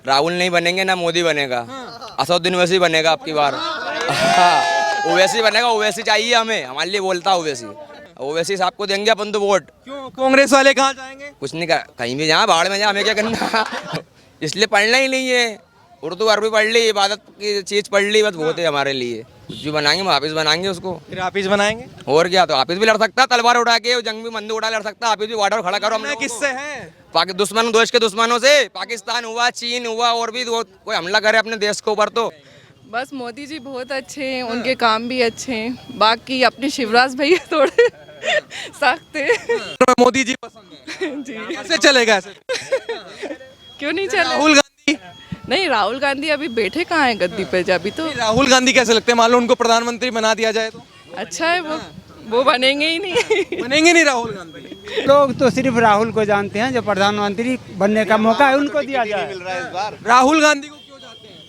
राहुल नहीं बनेंगे ना मोदी बनेगा। असदुद्दीन ओवैसी बनेगा आपकी बार। हाँ, ओवैसी बनेगा। ओवैसी चाहिए हमें, हमारे लिए बोलता ओवैसी। ओवैसी साहब को देंगे अपन तो वोट। क्यों कांग्रेस वाले कहाँ जाएंगे? कुछ नहीं कर, कहीं भी जहाँ बाहर में जा, हमें क्या करना। इसलिए पढ़ना ही नहीं है। उर्दू अरबी पढ़ ली, इबादत की चीज पढ़ ली, बस बहुत है हमारे लिए। कुछ भी बनाएंगे, हाफिज बनाएंगे उसको। फिर हाफिज बनाएंगे? और क्या, तो हाफिज भी लड़ सकता है तलवार उठा के, जंग भी बंदूक उठा लड़ सकता है। हाफिज भी बॉर्डर खड़ा करो हम लोगों को। किससे है? दुश्मन, देश के दुश्मनों से। पाकिस्तान हुआ, चीन हुआ, और भी कोई हमला करे अपने देश के ऊपर तो। बस मोदी जी बहुत अच्छे हैं, उनके काम भी अच्छे हैं। बाकी अपने शिवराज भैया थोड़े सख्त हैं। मोदी जी पसंद है जी। कैसे चलेगा ऐसे? क्यों नहीं चले? राहुल गांधी? नहीं, राहुल गांधी अभी बैठे कहाँ हैं गद्दी पे? अभी तो राहुल गांधी कैसे लगते हैं? मान लो उनको प्रधानमंत्री बना दिया जाए तो? अच्छा है वो बनेंगे ही नहीं। बनेंगे नहीं राहुल गांधी। लोग तो सिर्फ राहुल को जानते हैं, जो प्रधानमंत्री बनने का मौका है उनको दिया जाए। राहुल गांधी को क्यों चाहते हैं?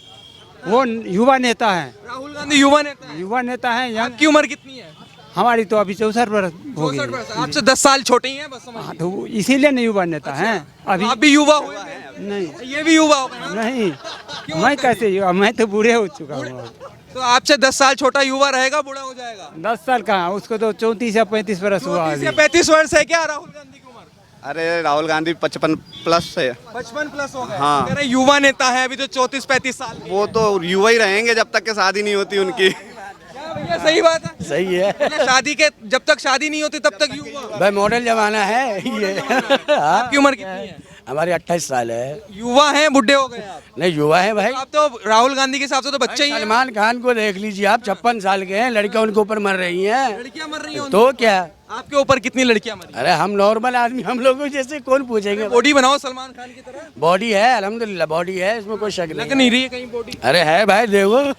वो युवा नेता हैं। राहुल गांधी युवा नेता है। युवा नेता हैं। यंग आपकी उम्र कितनी है? हमारी तो अभी 64 वर्ष हो 64 गई। वर्ष। आपसे 10 साल छोटे ही हैं बस समझ हाँ, तो वो इसीलिए नहीं युवा नेता हैं अभी। आप भी युवा हुए हैं? नहीं ये भी युवा हो गए हैं? नहीं, मैं कैसे युवा, मैं तो बूढ़े हो चुका हूँ। तो आपसे 10 साल छोटा युवा रहेगा, बूढ़ा हो जाएगा? 10 साल कहाँ, उसको तो 34 या 35 वर्ष हुआ 34 अभी। या 35 वर्ष है क्या राहुल गांधी की उम्र? अरे राहुल गांधी 55 प्लस है। 55 प्लस हो गए। हाँ। कह रहे युवा नेता है, अभी तो 34-35 साल के। वो तो युवा ही रहेंगे जब तक के शादी नहीं होती उनकी। क्या भैया सही बात है? सही है मतलब शादी के जब तक शादी नहीं होती तब तक युवा। भाई, मॉडल जमाना है ये। आपकी उम्र कितनी है? हमारे 28 साल है। युवा हैं, बुढ़े हो गए आप? नहीं, युवा है भाई। आप तो राहुल गांधी के हिसाब से तो बच्चे ही हैं। सलमान खान को देख लीजिए आप, 56 साल के हैं, लड़कियां उनके ऊपर मर रही हैं। लड़कियां मर रही हैं तो क्या? आपके ऊपर कितनी लड़कियां मरी? अरे हम नॉर्मल आदमी, हम लोगों जैसे कौन पूछेंगे? बॉडी बनाओ सलमान खान की तरह। बॉडी है, अल्हम्दुलिल्लाह बॉडी है, इसमें कोई शक लग नहीं। नहीं रही है कहीं बॉडी। अरे है भाई, देखो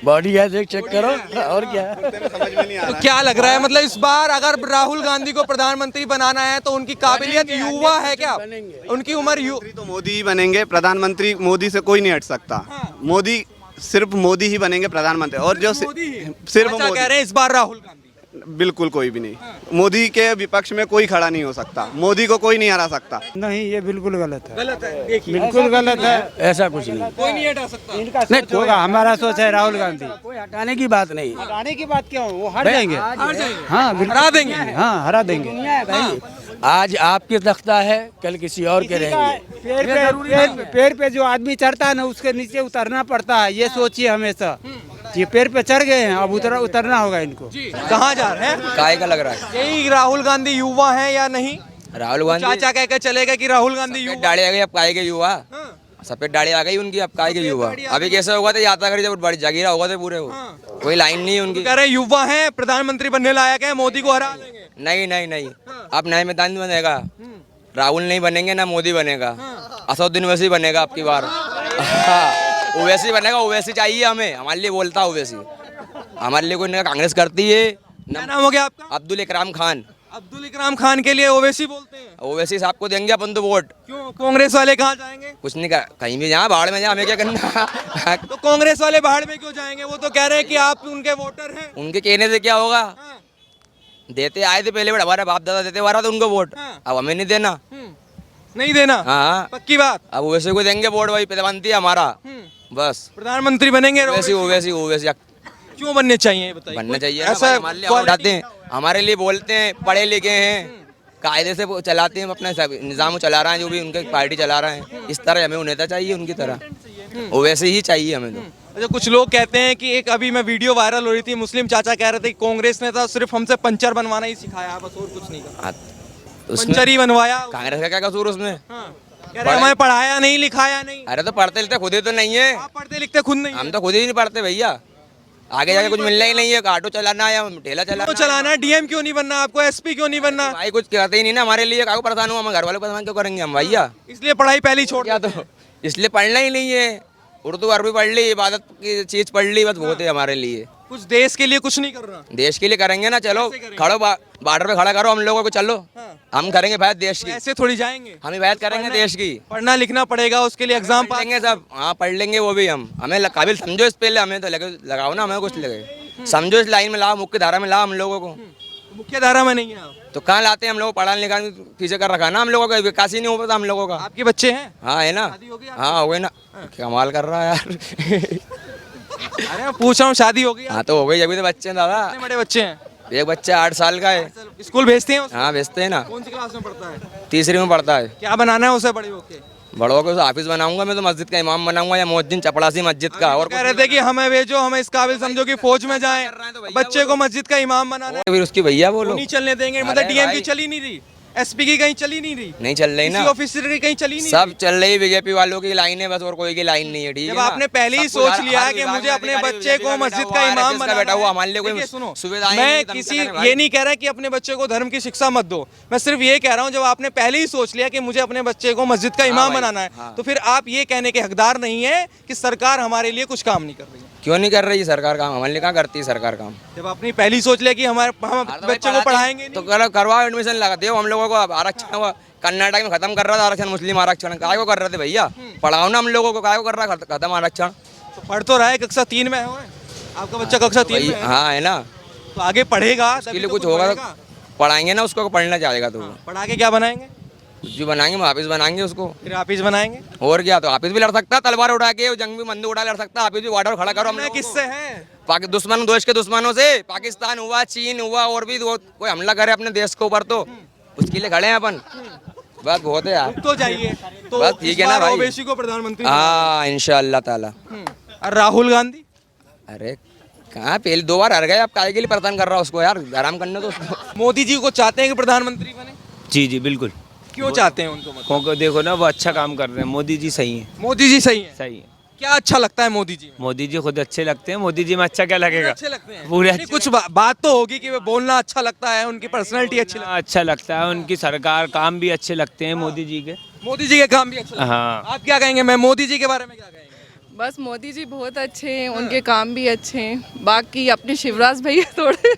बॉडी है, देख चेक करो। और क्या? तो क्या लग रहा है, मतलब इस बार अगर राहुल गांधी को प्रधानमंत्री बनाना है तो उनकी काबिलियत युवा है क्या? उनकी उम्र तो मोदी ही बनेंगे प्रधानमंत्री, मोदी से कोई नहीं हट सकता। मोदी, सिर्फ मोदी ही बनेंगे प्रधानमंत्री। और जो सिर्फ कह रहे मोदी, हैं इस बार राहुल गांधी। बिल्कुल कोई भी नहीं। मोदी के विपक्ष में कोई खड़ा नहीं हो सकता। मोदी को कोई नहीं हरा सकता। नहीं, ये बिल्कुल गलत है। गलत है, देखिए बिल्कुल गलत है। ऐसा कुछ नहीं। कोई नहीं हटा सकता। इनका सोच होगा, हमारा सोच है राहुल गांधी। कोई हटाने की बात नहीं। हटाने की बात क्यों, वो हट जाएंगे। हाँ बिल्कुल, हरा देंगे। हाँ हरा देंगे। भाई, आज आपके तख्ता है, कल किसी और के रहेंगे। पेड़ पे जो आदमी चढ़ता है ना, उसके नीचे उतरना पड़ता है, ये सोचिए हमेशा। ये पेड़ पे चढ़ गए हैं, अब उतरना होगा इनको। कहाँ जा रहे हैं? काय का लग रहा है? यही राहुल गांधी युवा है या नहीं? राहुल गांधी चाचा कह के चलेगा कि राहुल गांधी युवा। दाढ़ी आ गई, अब काय के युवा। सफेद दाढ़ी आ गई उनकी, अब काय के युवा। अभी कैसे होगा, तो यात्रा करी जब बड़ी जागीरा होगा तो पूरे हो। कोई लाइन नहीं है उनकी। कह रहे युवा है, प्रधानमंत्री बनने लायक है, मोदी को हरा देंगे। नहीं नहीं नहीं, अब नए मैदान में बनेगा। राहुल नहीं बनेंगे ना मोदी बनेगा। असदुद्दीन ओवैसी बनेगा आपकी बार। हाँ, ओवैसी बनेगा। ओवैसी चाहिए हमें, हमारे लिए बोलता ओवैसी। हमारे लिए कोई ना कांग्रेस करती है क्या नाम हो गया आपका? अब्दुल इकराम खान। अब्दुल इकराम खान के लिए ओवैसी बोलते हैं। ओवैसी साहब को देंगे अपन तो वोट। क्यों कांग्रेस वाले कहाँ जाएंगे? कुछ नहीं कर, कहीं भी जहाँ बाहर में जा, हमें क्या करना। तो कांग्रेस वाले बाहर में क्यों जाएंगे? वो तो कह रहे हैं कि आप उनके वोटर हैं। उनके कहने से क्या होगा? देते आए थे पहले, हमारे बाप दादा देते आ रहा था उनको वोट। अब हमें नहीं देना। नहीं देना? हाँ, पक्की बात। अब ओवैसी को देंगे वोट, वही प्रधानमंत्री है हमारा। बस प्रधानमंत्री बनेंगे। ओवैसी ओवैसी ओवैसी क्यों बनने चाहिए ये बताइए? बनना चाहिए ना ऐसा भाई, हमारे लिए आवाज उठाते हैं, हमारे लिए बोलते हैं, पढ़े लिखे हैं, कायदे से वो चलाते हैं अपना सब निज़ाम चला रहे हैं, जो भी उनके पार्टी चला रहे हैं। इस तरह हमें नेता चाहिए उनकी तरह, वैसे ही चाहिए हमें तो। अच्छा, कुछ लोग कहते हैं कि एक अभी मैं वीडियो वायरल हो रही थी, मुस्लिम चाचा कह रहे थे कि कांग्रेस ने तो सिर्फ हमसे पंचर बनवाना ही सिखाया, बस और कुछ नहीं करा। पंचर ही बनवाया। कांग्रेस का क्या कसूर उसमें? कह रहे हमें पढ़ाया नहीं, लिखाया नहीं। अरे तो पढ़ते लिखते खुद ही तो नहीं है। आप पढ़ते लिखते खुद नहीं? हम तो खुद ही नहीं पढ़ते भैया। आगे जाके कुछ मिलना ही नहीं है। ऑटो चलाना या ठेला तो चलाना। चलाना। डीएम क्यों नहीं बनना आपको? एसपी क्यों नहीं बनना? भाई कुछ कहते ही नहीं ना हमारे लिए। काको परेशान हुआ, हम घर वालों को परेशान क्यों करेंगे हम भैया? इसलिए पढ़ाई पहली छोड़ क्या, तो इसलिए पढ़ना ही नहीं है। उर्दू अरबी पढ़ ली, इबादत की चीज पढ़ ली, बस बहुत है हमारे लिए। कुछ देश के लिए कुछ नहीं कर रहा। देश के लिए करेंगे ना, चलो खड़ो बॉर्डर पे खड़ा करो हम लोगों को, चलो हम करेंगे हिफाजत देश की। ऐसे थोड़ी जाएंगे। हम हिफाजत करेंगे देश की। पढ़ना लिखना पड़ेगा, उसके लिए एग्जाम पढ़ लेंगे सब। हाँ पढ़ लेंगे वो भी हम। हमें काबिल समझो इस पहले, हमें तो लगाओ ना, हमें कुछ लगे समझो, इस लाइन में लाओ, मुख्य धारा में लाओ हम लोगों को। मुख्य धारा में नहीं है आप। तो कहाँ लाते हैं हम लोग, पढ़ा लिखा पीछे कर रखा है ना हम लोगों का, विकास ही नहीं हो पाता हम लोगों का। आपके बच्चे हैं? हाँ है ना, शादी हो गई आपकी? हाँ हो गई ना, कमाल कर रहा है यार। अरे मैं पूछ रहा हूँ, शादी हो गई? हाँ तो हो गई, अभी तो बच्चे हैं दादा, कितने बड़े बच्चे हैं? एक बच्चा 8 साल का है। स्कूल भेजते हैं उसको? हाँ भेजते हैं ना, कौन सी क्लास में पढ़ता है? 3री में पढ़ता है। क्या बनाना है उसे बड़े होके? बड़ों को हाफिज बनाऊंगा मैं, तो मस्जिद का इमाम बनाऊंगा या मुअज्जिन चपड़ासी मस्जिद का। और कह रहे थे कि हमें भेजो, हमें इस काबिल समझो कि फौज में जाएं, बच्चे को मस्जिद का इमाम बनाना है। फिर उसकी भैया बोलो, नहीं चलने देंगे, मतलब अरे डीएम की भाई। चली नहीं रही, एसपी की कहीं चली नहीं रही, नहीं चल रही किसी ना, ऑफिसर की कहीं चली नहीं सब चल रही बीजेपी वालों की लाइन है बस, और कोई की लाइन नहीं है। ठीक है जब ना? आपने पहले ही सब कुछ सोच लिया हर कि विभाग मुझे में अपने अधिकारी बच्चे को बीजेपी मस्जिद बैठा का हुआ है, इमाम RSS का बनाना बैठा हुआ, है। हमारे लिए कोई देखिए सुनो, सुविधाएं मैं नहीं, किसी तंत्र करें ये नहीं कह रहा कि अपने बच्चे को धर्म की शिक्षा मत दो, मैं सिर्फ ये कह रहा हूँ जब आपने पहले ही सोच लिया कि मुझे अपने बच्चे को मस्जिद का इमाम भाई, बनाना है, हाँ। तो फिर आप ये कहने के हकदार नहीं है कि सरकार हमारे लिए कुछ काम नहीं कर रही है। क्यों नहीं कर रही सरकार काम, हमारे लिए कहाँ करती है सरकार काम? जब आपने पहले ही सोच लिया कि हम बच्चे को पढ़ाएंगे तो नहीं, करवाओ एडमिशन, लगा दो हम लोगों को। अब आरक्षण हुआ कर्नाटक में खत्म कर रहा था आरक्षण, मुस्लिम आरक्षण काय को कर रहे थे भैया, पढ़ाओ ना हम लोगों को, काय को कर रहा है खत्म आरक्षण? तो पढ़ तो रहा है, कक्षा 3 में है वो, आपका बच्चा कक्षा 3 में है, हाँ है ना, तो आगे पढ़ेगा उसके तभी लिए तो कुछ होगा बढ़ेगा। तो पढ़ाएंगे ना उसको, पढ़ना चाहेगा तो पढ़ा के क्या बनाएंगे? कुछ भी बनाएंगे, हाफिज बनाएंगे उसको। फिर हाफिज बनाएंगे। और क्या, तो हाफिज भी लड़ सकता है तलवार उठा के, जंग भी बंदूक उठा लड़ सकता है, हाफिज भी बॉर्डर खड़ा करो हम लोगों को। किससे है? दुश्मन, देश के दुश्मनों से, पाकिस्तान हुआ, चीन हुआ, और भी कोई हमला करे अपने देश के ऊपर तो उसके लिए खड़े हैं अपन। बात बहुत है यार, तो जाइए तो बस ठीक है ना भाई। ओवैसी को प्रधानमंत्री हाँ इंशाअल्लाह ताला। और राहुल गांधी? अरे कहाँ, पहले 2 बार हार गए, अब काय के लिए परेशान कर रहा है उसको यार, आराम करने दो उसको। मोदी जी को चाहते हैं कि प्रधानमंत्री बने? जी जी बिल्कुल। क्यों चाहते हैं उनको? मतलब को देखो ना, वो अच्छा काम कर रहे हैं, मोदी जी सही है। मोदी जी सही है। सही है, क्या अच्छा लगता है मोदी जी में? मोदी जी खुद अच्छे लगते हैं, मोदी जी में अच्छा क्या लगेगा? अच्छे लगते हैं पूरे नहीं, कुछ बात तो होगी कि वो बोलना अच्छा लगता है, उनकी पर्सनैलिटी अच्छी लगती अच्छा लगता है, उनकी सरकार काम भी अच्छे लगते हैं मोदी जी के। है, मोदी जी के काम भी अच्छे लगते हैं। हाँ। आप क्या कहेंगे? मैं मोदी जी के बारे में क्या कहेंगे? बस मोदी जी बहुत अच्छे हैं, उनके काम भी अच्छे हैं। बाकी अपने शिवराज भैया थोड़े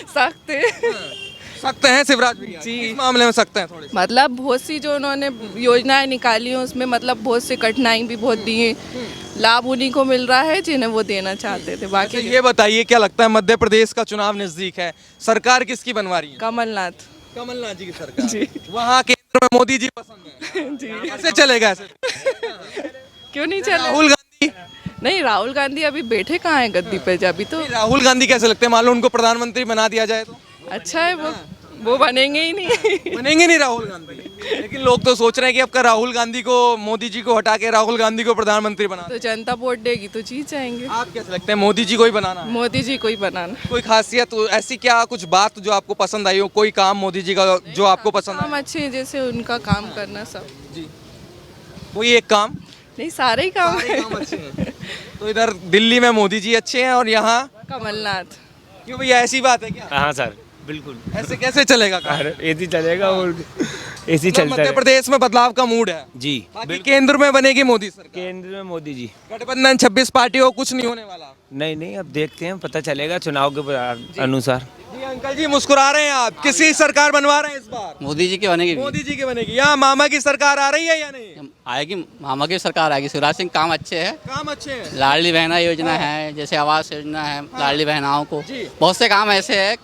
सख्त हैं। सख्त हैं शिवराज भैया जी। इस मामले में सख्त हैं थोड़े से। मतलब बहुत सी जो उन्होंने योजनाएं निकाली हैं उसमें मतलब बहुत सी कठिनाई भी बहुत दी है, लाभ उन्हीं को मिल रहा है जिन्हें वो देना चाहते थे। अच्छा, बाकी ये बताइए क्या लगता है, मध्य प्रदेश का चुनाव नजदीक है, सरकार किसकी बनवा रही है? कमलनाथ कमलनाथ जी की सरकार। जी। वहाँ केंद्र में मोदी जी पसंद है। जी। कैसे चलेगा ऐसे? क्यों नहीं चले? राहुल गांधी? नहीं, राहुल गांधी अभी बैठे कहाँ हैं गद्दी पे? अभी तो राहुल गांधी कैसे लगते हैं? मान लो उनको प्रधानमंत्री बना दिया जाए तो अच्छा है, वो बनेंगे ही नहीं। बनेंगे नहीं राहुल गांधी, लेकिन लोग तो सोच रहे हैं कि अब का राहुल गांधी को, मोदी जी को हटा के राहुल गांधी को प्रधानमंत्री बना। तो जनता वोट देगी तो जीत जाएंगे। आप कैसे लगते हैं, मोदी जी को ही बनाना है? मोदी जी को ही बनाना। कोई खासियत ऐसी क्या, कुछ बात जो आपको पसंद आई हो, कोई काम मोदी जी का जो आपको पसंद काम अच्छे हैं, जैसे उनका काम करना सब। जी, वही एक काम? नहीं, सारे ही काम सारे है। काम अच्छे हैं। तो इधर दिल्ली में मोदी जी अच्छे हैं और यहाँ कमलनाथ। क्यों भैया, ऐसी बात है क्या? हाँ सर बिल्कुल, ऐसे कैसे चलेगा काम? ऐसी चलेगा और ऐसी चलता मध्य है प्रदेश में बदलाव का मूड है, जी। बाकी केंद्र में बनेगी मोदी सरकार, केंद्र में मोदी जी। गठबंधन 26 पार्टियों को कुछ नहीं होने वाला। नहीं नहीं, अब देखते हैं, पता चलेगा चुनाव के अनुसार। जी अंकल जी मुस्कुरा रहे हैं आप, किसी सरकार बनवा रहे हैं इस बार? मोदी जी की बनेगी। मोदी जी की बनेगी। यहाँ मामा की सरकार आ रही है या नहीं? आएगी, मामा की सरकार आएगी। शिवराज सिंह काम अच्छे है, काम अच्छे हैं। लाडली बहना योजना है, जैसे आवास योजना है, लाडली बहनाओं को, बहुत से काम ऐसे है।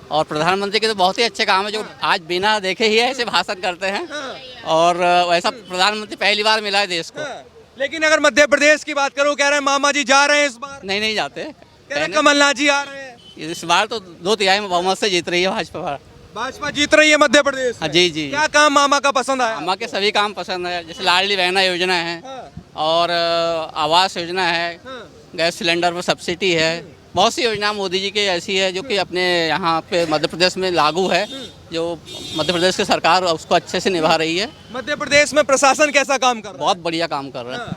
और प्रधानमंत्री के तो बहुत ही अच्छे काम है, जो आज बिना देखे ही ऐसे भाषण करते हैं। और वैसा प्रधानमंत्री पहली बार मिला है देश को। लेकिन अगर मध्य प्रदेश की बात करो, कह रहे हैं मामा जी जा रहे हैं इस बार, नहीं जाते, कह रहे हैं कमलनाथ जी आ रहे हैं। इस बार तो 2/3 में बहुमत से जीत रही है भाजपा। भाजपा जीत रही है मध्य प्रदेश में। जी जी, क्या काम मामा का पसंद आया? मामा के सभी काम पसंद है, जैसे लाडली बहना योजना है और आवास योजना है, गैस सिलेंडर पर सब्सिडी है, बहुत सी योजना मोदी जी की ऐसी है जो कि अपने यहाँ पे मध्य प्रदेश में लागू है, जो मध्य प्रदेश की सरकार उसको अच्छे से निभा रही है। मध्य प्रदेश में प्रशासन कैसा काम कर रहा है? बहुत बढ़िया काम कर रहा है।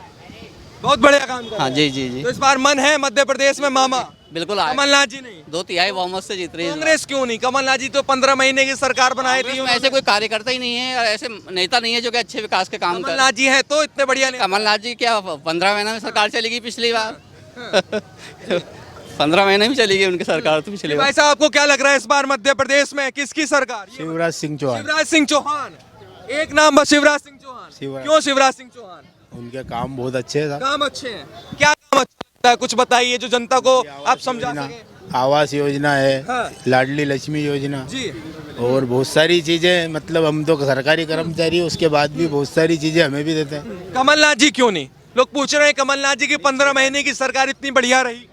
बहुत बढ़िया काम कर रहा हाँ है। जी जी जी, तो इस बार मन है मध्य प्रदेश में मामा? बिल्कुल आए। कमलनाथ जी नहीं? 2/3 बहुमत से जीत रही है। कांग्रेस क्यों नहीं? कमलनाथ जी तो 15 महीने की सरकार बनाई थी। कांग्रेस में ऐसे कोई कार्यकर्ता ही नहीं है और ऐसे नेता नहीं है जो कि अच्छे विकास के काम करे। कमलनाथ जी है तो इतने बढ़िया नहीं। कमलनाथ जी क्या 15 महीने में सरकार चलेगी पिछली बार? 15 महीने में चली गई उनकी सरकार तो पिछली बार। भाई साहब आपको क्या लग रहा है इस बार मध्य प्रदेश में किसकी सरकार? शिवराज सिंह चौहान। शिवराज सिंह चौहान, एक नाम बस, शिवराज सिंह चौहान। क्यों शिवराज सिंह चौहान? उनके काम बहुत अच्छे हैं। काम अच्छे हैं। क्या काम अच्छा लगता है, कुछ बताइए जो जनता को आप समझा सकें। आवास योजना है, हाँ। लाडली लक्ष्मी योजना जी और बहुत सारी चीजें, मतलब हम तो सरकारी कर्मचारी हैं, उसके बाद भी बहुत सारी चीजें हमें भी देते हैं। कमलनाथ जी क्यों नहीं? लोग पूछ रहे हैं कमलनाथ जी की 15 महीने की सरकार इतनी बढ़िया रही,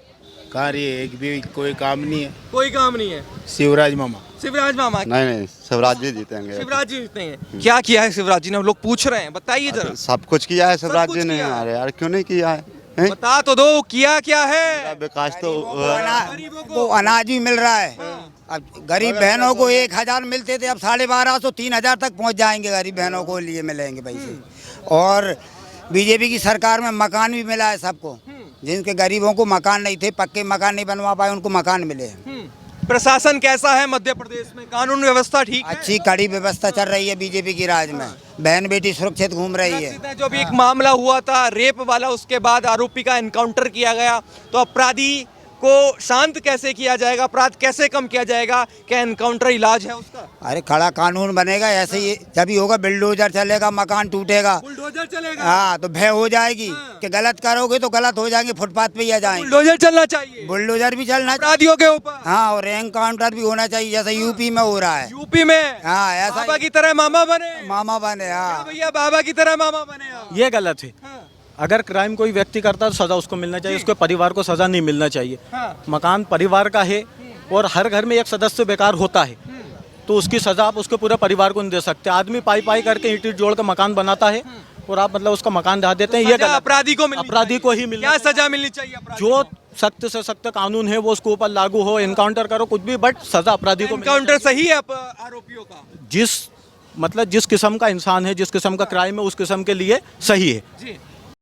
कार्य एक भी कोई काम नहीं है। कोई काम नहीं है। शिवराज मामा शिवराज मामा, नहीं शिवराज जी जीतेंगे। शिवराज जी जीतते हैं। क्या किया है शिवराज जी ने? लोग पूछ रहे हैं, बताइए जरा। सब कुछ किया है शिवराज जी ने। अरे यार क्यों नहीं किया है? बता तो दो, किया क्या है? विकास तो को अनाज भी मिल रहा है। अब गरीब बहनों को 1000 मिलते थे, अब 1250 3000 तक पहुंच जाएंगे। गरीब बहनों को लिए मिलेंगे पैसे। और बीजेपी की सरकार में मकान भी मिला है सबको। जिनके गरीबों को मकान नहीं थे, पक्के मकान नहीं बनवा पाए, उनको मकान मिले हैं। प्रशासन कैसा है मध्य प्रदेश में? कानून व्यवस्था ठीक है? अच्छी कड़ी व्यवस्था चल रही है बीजेपी की राज में। बहन बेटी सुरक्षित घूम रही है। जो भी एक मामला हुआ था रेप वाला, उसके बाद आरोपी का एनकाउंटर किया गया, तो अपराधी को शांत कैसे किया जाएगा, अपराध कैसे कम किया जाएगा? क्या एनकाउंटर इलाज है उसका? अरे खड़ा कानून बनेगा, ऐसे ही जब ही होगा बुलडोजर चलेगा, मकान टूटेगा, बुलडोजर चलेगा। हाँ तो भय हो जाएगी कि गलत करोगे तो गलत हो जाएंगे, फुटपाथ पे ही आ जाएंगे। बुलडोजर चलना चाहिए, बुलडोजर भी चलना चाहिए अपराधियों के ऊपर। हाँ, और एनकाउंटर भी होना चाहिए, जैसे यूपी में हो रहा है। यूपी में हाँ ऐसा बाबा की तरह मामा बने, मामा बने। हाँ भैया बाबा की तरह मामा बने आप। ये गलत है। अगर क्राइम कोई व्यक्ति करता है तो सज़ा उसको मिलना चाहिए, उसके परिवार को सज़ा नहीं मिलना चाहिए। मकान परिवार का है और हर घर में एक सदस्य बेकार होता है, तो उसकी सज़ा आप उसके पूरे परिवार को नहीं दे सकते। आदमी पाई पाई करके ईंट जोड़ के मकान बनाता है और आप मतलब उसका मकान ढा देते हैं, ये गलत। अपराधी को ही मिलना। क्या सजा मिलनी चाहिए? जो सख्त से सख्त कानून है वो उसके ऊपर लागू हो, एनकाउंटर करो कुछ भी, बट सज़ा अपराधी को। एनकाउंटर सही है आरोपियों का? जिस किस्म का इंसान है, जिस किस्म का क्राइम है, उस किस्म के लिए सही है। जी